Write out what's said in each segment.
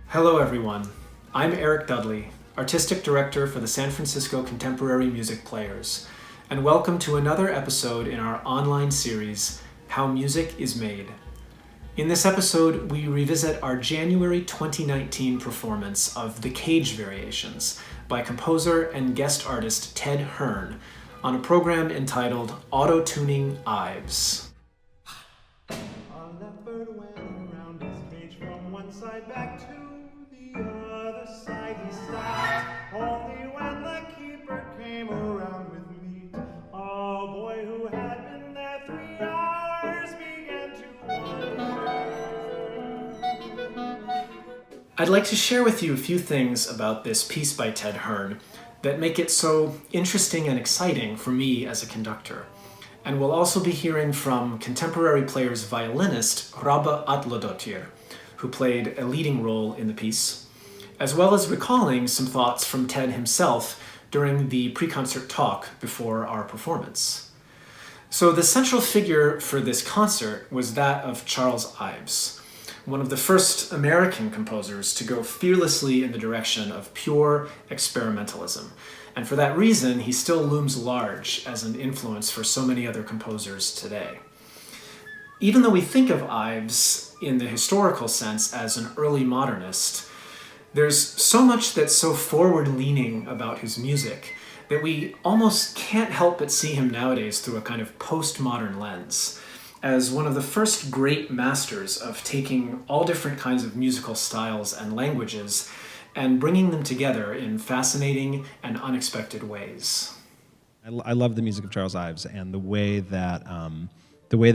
Hello everyone, I'm Eric Dudley, Artistic Director for the San Francisco Contemporary Music Players, and welcome to another episode in our online series, How Music is Made. In this episode, we revisit our January 2019 performance of The Cage Variations by composer and guest artist Ted Hearne on a program entitled Auto-Tuning Ives. A leopard went around his cage from one side back to the other side. He stopped only when the keeper came around with meat. A boy who had been there 3 hours began to wonder. I'd like to share with you a few things about this piece by Ted Hearne that make it so interesting and exciting for me as a conductor. And we'll also be hearing from contemporary player's violinist Hrabba Atladottir, who played a leading role in the piece, as well as recalling some thoughts from Ted himself during the pre-concert talk before our performance. So the central figure for this concert was that of Charles Ives, one of the first American composers to go fearlessly in the direction of pure experimentalism. And for that reason, he still looms large as an influence for so many other composers today. Even though we think of Ives in the historical sense as an early modernist, there's so much that's so forward-leaning about his music that we almost can't help but see him nowadays through a kind of postmodern lens, as one of the first great masters of taking all different kinds of musical styles and languages and bringing them together in fascinating and unexpected ways. I love the music of Charles Ives and the way that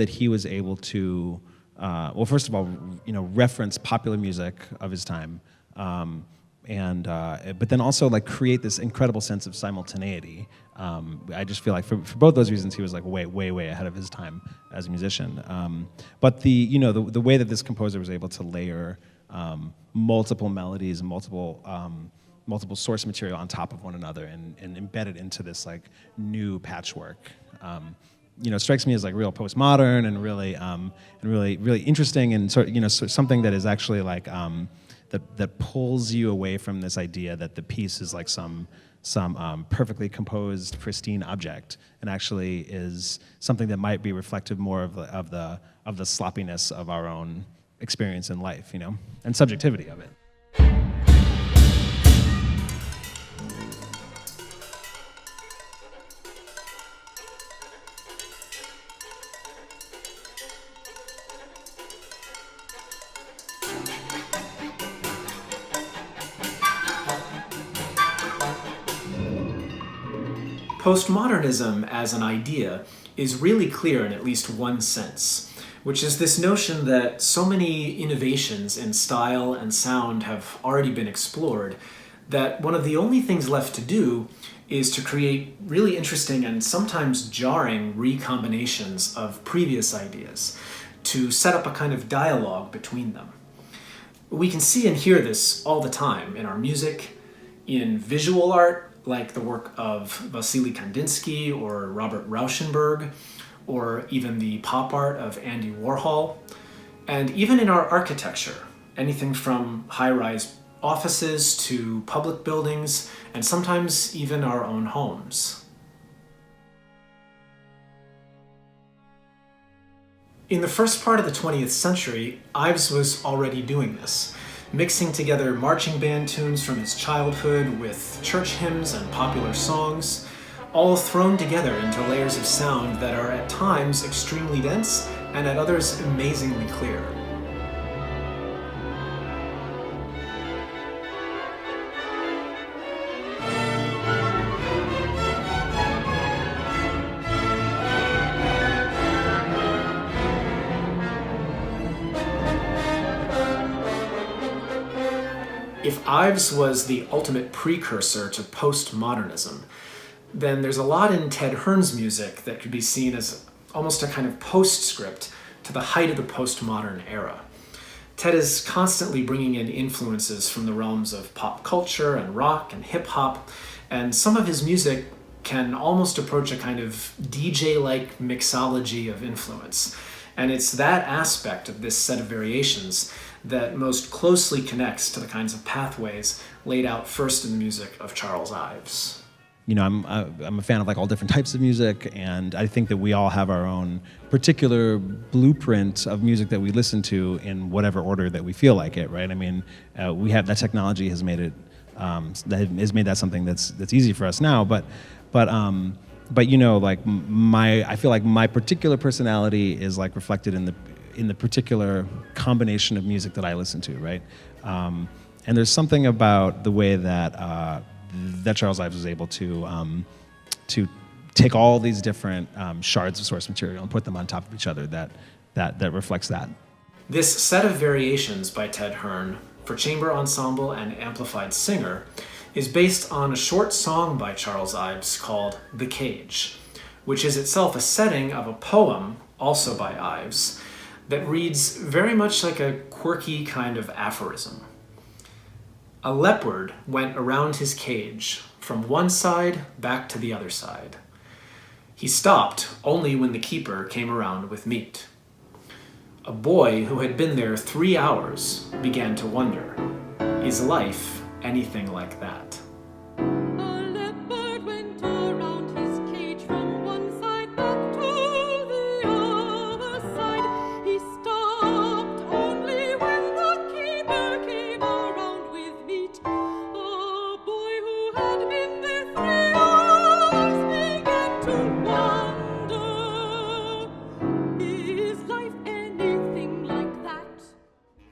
he was able to, well, first of all, reference popular music of his time, but then also like create this incredible sense of simultaneity. I just feel like for both those reasons, he was like way ahead of his time as a musician. But the way that this composer was able to layer multiple melodies and multiple source material on top of one another and embed it into this like new patchwork, strikes me as like real postmodern and really interesting and something that is actually like that pulls you away from this idea that the piece is like some perfectly composed, pristine object, and actually is something that might be reflective more of the sloppiness of our own experience in life, and subjectivity of it. Postmodernism as an idea is really clear in at least one sense, which is this notion that so many innovations in style and sound have already been explored that one of the only things left to do is to create really interesting and sometimes jarring recombinations of previous ideas to set up a kind of dialogue between them. We can see and hear this all the time in our music, in visual art, like the work of Wassily Kandinsky or Robert Rauschenberg, or even the pop art of Andy Warhol, and even in our architecture, anything from high-rise offices to public buildings, and sometimes even our own homes. In the first part of the 20th century, Ives was already doing this, mixing together marching band tunes from his childhood with church hymns and popular songs, all thrown together into layers of sound that are at times extremely dense and at others amazingly clear. If Ives was the ultimate precursor to postmodernism, then there's a lot in Ted Hearne's music that could be seen as almost a kind of postscript to the height of the postmodern era. Ted is constantly bringing in influences from the realms of pop culture and rock and hip-hop, and some of his music can almost approach a kind of DJ-like mixology of influence. And it's that aspect of this set of variations that most closely connects to the kinds of pathways laid out first in the music of Charles Ives. You know, I'm a fan of like all different types of music, and I think that we all have our own particular blueprint of music that we listen to in whatever order that we feel like it, right? I mean, we have that technology has made it that something that's easy for us now, but you know, like I feel like my particular personality is like reflected in the particular combination of music that I listen to, right? And there's something about the way that Charles Ives was able to take all these different shards of source material and put them on top of each other that reflects that. This set of variations by Ted Hearne for chamber ensemble and amplified singer is based on a short song by Charles Ives called The Cage, which is itself a setting of a poem, also by Ives, that reads very much like a quirky kind of aphorism. A leopard went around his cage, from one side back to the other side. He stopped only when the keeper came around with meat. A boy who had been there 3 hours began to wonder, is life anything like that? A leopard went around his cage from one side back to the other side. He stopped only when the keeper came around with meat. A boy who had been there 3 hours began to wonder, is life anything like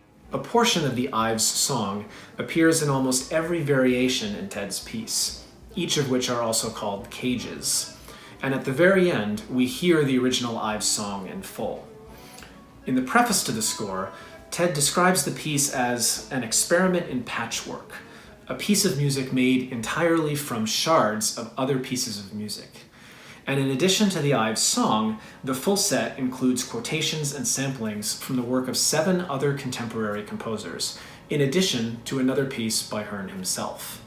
that? A portion of the Ives song appears in almost every variation in Ted's piece, each of which are also called cages. And at the very end, we hear the original Ives song in full. In the preface to the score, Ted describes the piece as an experiment in patchwork, a piece of music made entirely from shards of other pieces of music. And in addition to the Ives song, the full set includes quotations and samplings from the work of 7 other contemporary composers, in addition to another piece by Hearne himself.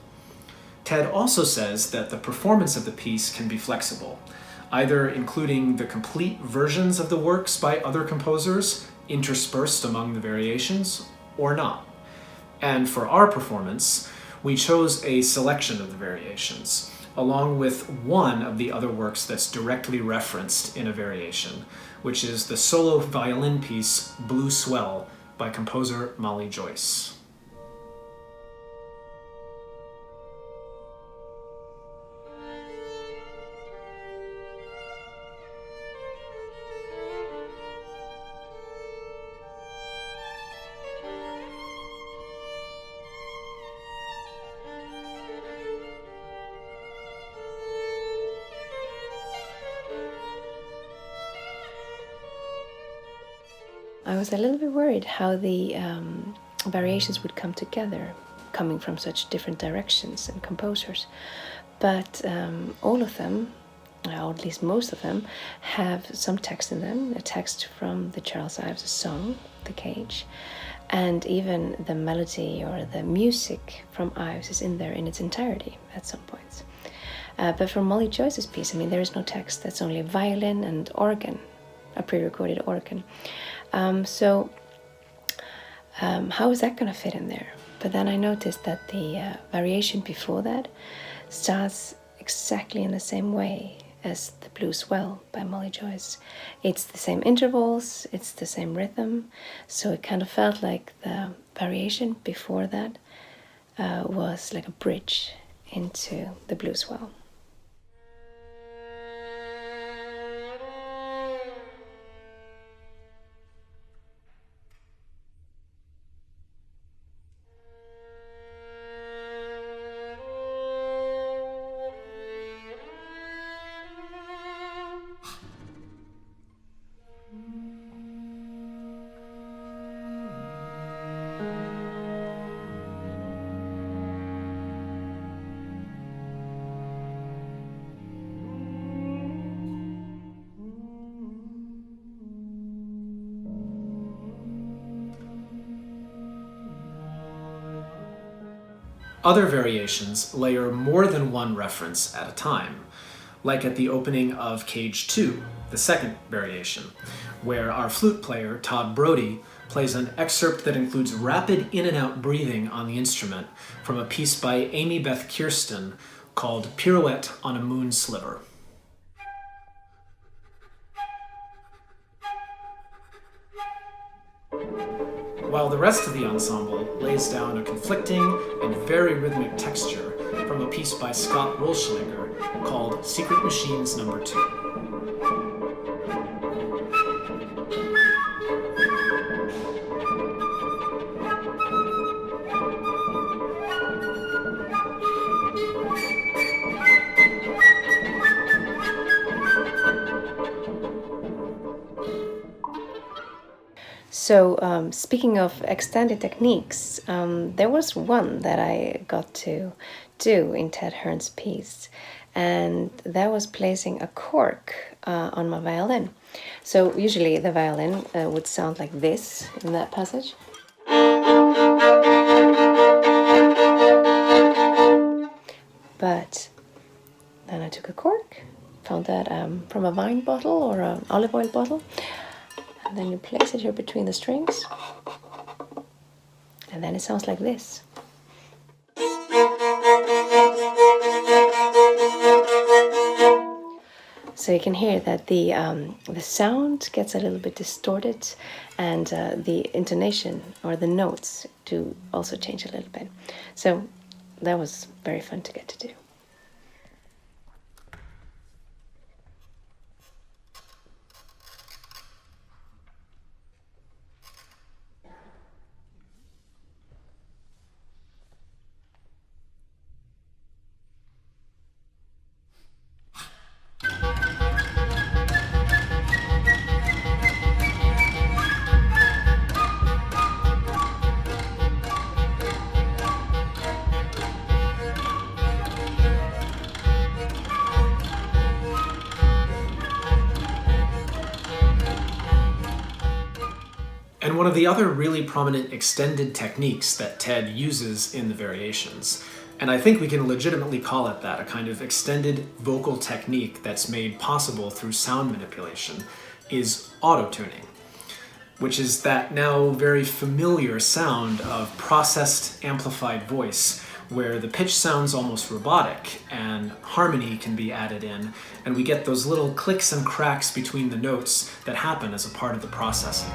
Ted also says that the performance of the piece can be flexible, either including the complete versions of the works by other composers, interspersed among the variations, or not. And for our performance, we chose a selection of the variations, along with one of the other works that's directly referenced in a variation, which is the solo violin piece Blue Swell by composer Molly Joyce. I was a little bit worried how the variations would come together, coming from such different directions and composers. But all of them, or at least most of them, have some text in them, a text from the Charles Ives song, The Cage, and even the melody or the music from Ives is in there in its entirety at some points. But for Molly Joyce's piece, I mean, there is no text, that's only violin and organ, a pre-recorded organ. So how is that going to fit in there? But then I noticed that the variation before that starts exactly in the same way as the Blue Swell by Molly Joyce. It's the same intervals, it's the same rhythm, so it kind of felt like the variation before that was like a bridge into the Blue Swell. Other variations layer more than one reference at a time, like at the opening of Cage 2, the second variation, where our flute player, Tod Brody, plays an excerpt that includes rapid in and out breathing on the instrument from a piece by Amy Beth Kirsten called Pirouette on a Moon Sliver. While the rest of the ensemble lays down a conflicting and very rhythmic texture from a piece by Scott Wolschlinger called Secret Machines No. 2. So speaking of extended techniques, there was one that I got to do in Ted Hearne's piece, and that was placing a cork on my violin. So usually the violin would sound like this in that passage. But then I took a cork, found that from a wine bottle or an olive oil bottle, and then you place it here between the strings, and then it sounds like this. So you can hear that the sound gets a little bit distorted, and the intonation or the notes do also change a little bit. So that was very fun to get to do. And one of the other really prominent extended techniques that Ted uses in the variations, and I think we can legitimately call it that, a kind of extended vocal technique that's made possible through sound manipulation, is auto-tuning, which is that now very familiar sound of processed amplified voice where the pitch sounds almost robotic and harmony can be added in, and we get those little clicks and cracks between the notes that happen as a part of the processing.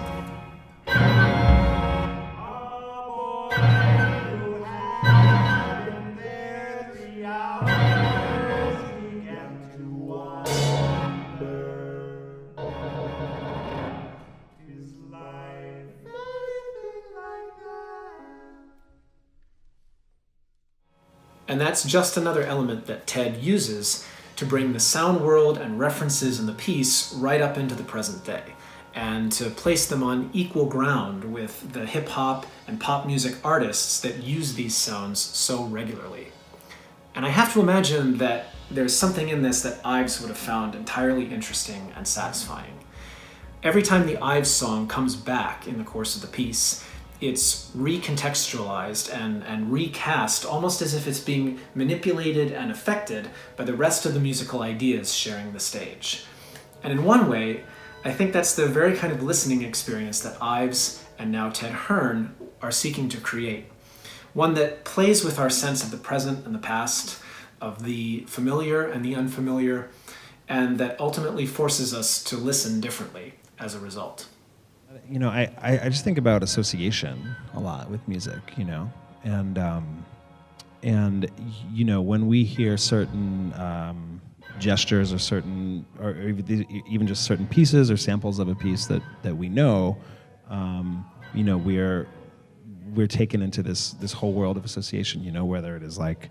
And that's just another element that Ted uses to bring the sound world and references in the piece right up into the present day, and to place them on equal ground with the hip-hop and pop music artists that use these sounds so regularly. And I have to imagine that there's something in this that Ives would have found entirely interesting and satisfying. Every time the Ives song comes back in the course of the piece, it's recontextualized and recast almost as if it's being manipulated and affected by the rest of the musical ideas sharing the stage. And in one way, I think that's the very kind of listening experience that Ives and now Ted Hearne are seeking to create. One that plays with our sense of the present and the past, of the familiar and the unfamiliar, and that ultimately forces us to listen differently as a result. You know, I just think about association a lot with music, you know, and you know, when we hear certain gestures or even just certain pieces or samples of a piece that we know, you know, we're taken into this whole world of association, you know, whether it is like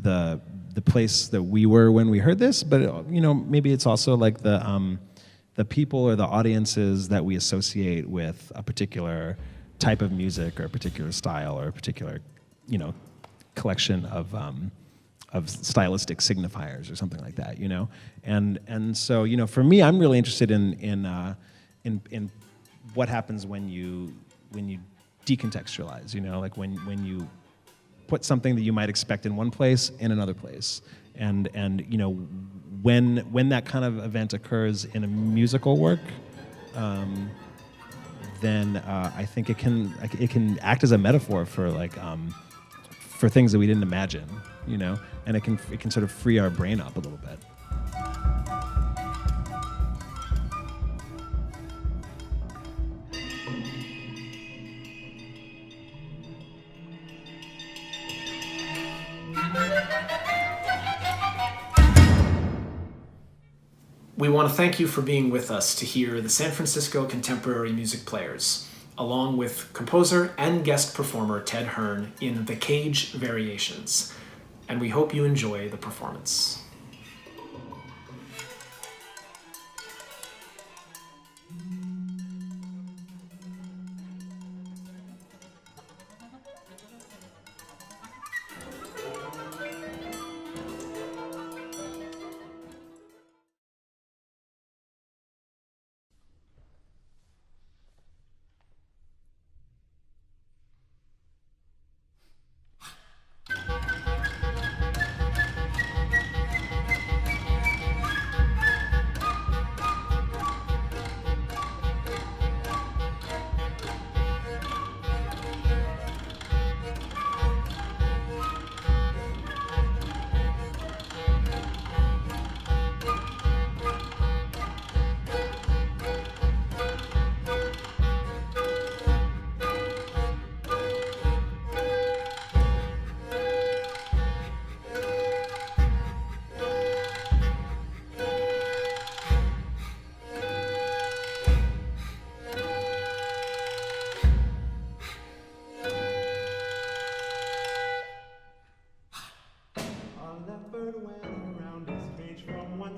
the place that we were when we heard this, but you know, maybe it's also like the people or the audiences that we associate with a particular type of music or a particular style or a particular, you know, collection of stylistic signifiers or something like that, you know, and so, you know, for me, I'm really interested in what happens when you decontextualize, you know, like when you put something that you might expect in one place in another place, and you know, when that kind of event occurs in a musical work, then I think it can act as a metaphor for for things that we didn't imagine, and it can sort of free our brain up a little bit. We want to thank you for being with us to hear the San Francisco Contemporary Music Players, along with composer and guest performer Ted Hearne in The Cage Variations, and we hope you enjoy the performance.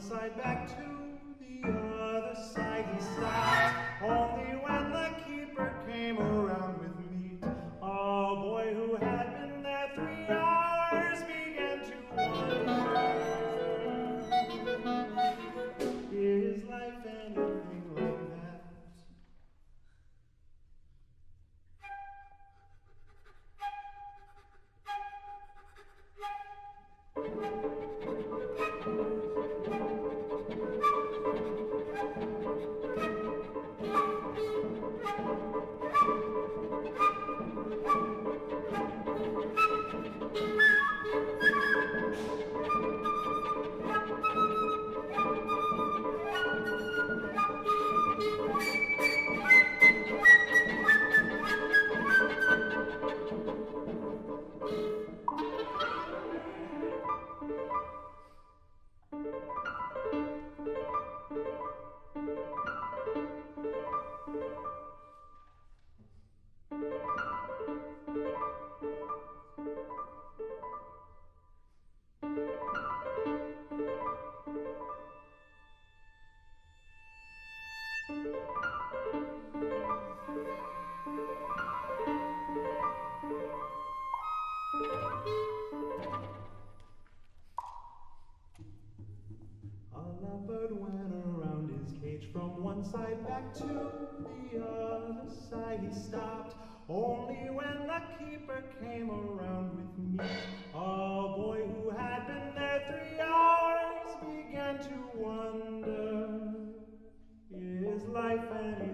Side back to the other side he stopped. Only when the keeper came around with meat. A boy who had been there 3 hours began to wonder, is life anything like that? Leopard went around his cage from one side back to the other side he stopped. Only when the keeper came around with meat. A boy who had been there 3 hours began to wonder, is life any